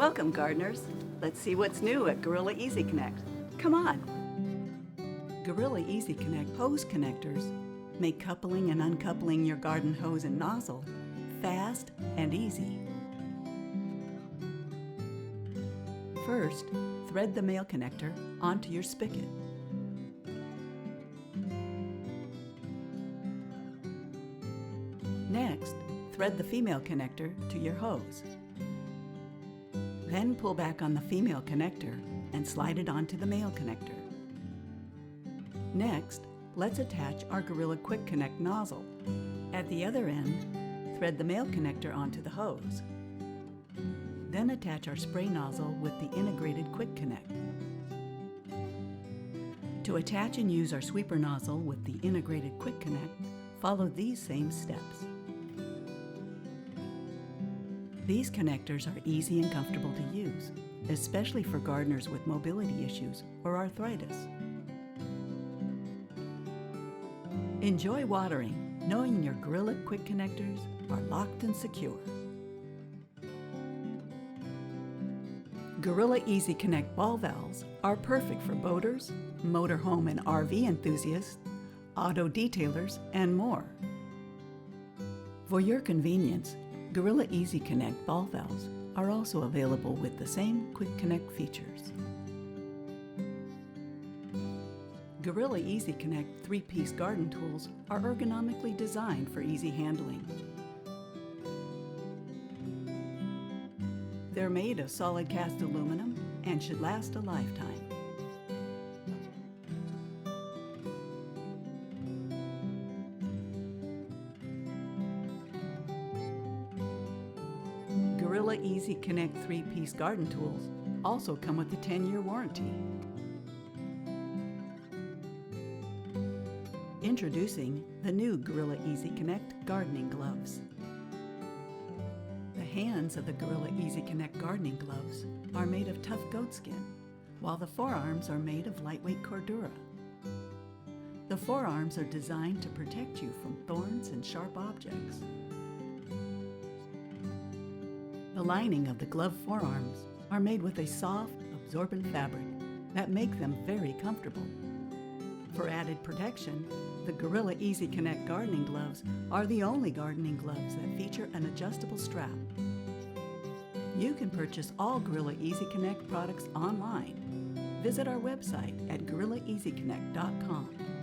Welcome, gardeners. Let's see what's new at Gorilla Easy Connect. Come on. Gorilla Easy Connect hose connectors make coupling and uncoupling your garden hose and nozzle fast and easy. First, thread the male connector onto your spigot. Next, thread the female connector to your hose. Then pull back on the female connector and slide it onto the male connector. Next, let's attach our Gorilla Quick Connect nozzle. At the other end, thread the male connector onto the hose. Then attach our spray nozzle with the integrated Quick Connect. To attach and use our sweeper nozzle with the integrated Quick Connect, follow these same steps. These connectors are easy and comfortable to use, especially for gardeners with mobility issues or arthritis. Enjoy watering, knowing your Gorilla Quick Connectors are locked and secure. Gorilla Easy Connect ball valves are perfect for boaters, motorhome and RV enthusiasts, auto detailers, and more. For your convenience, Gorilla Easy Connect ball valves are also available with the same Quick Connect features. Gorilla Easy Connect 3-piece garden tools are ergonomically designed for easy handling. They're made of solid cast aluminum and should last a lifetime. Gorilla Easy Connect 3-piece garden tools also come with a 10-year warranty. Introducing the new Gorilla Easy Connect gardening gloves. The hands of the Gorilla Easy Connect gardening gloves are made of tough goatskin, while the forearms are made of lightweight cordura. The forearms are designed to protect you from thorns and sharp objects. The lining of the glove forearms are made with a soft, absorbent fabric that make them very comfortable. For added protection, the Gorilla Easy Connect gardening gloves are the only gardening gloves that feature an adjustable strap. You can purchase all Gorilla Easy Connect products online. Visit our website at GorillaEasyConnect.com.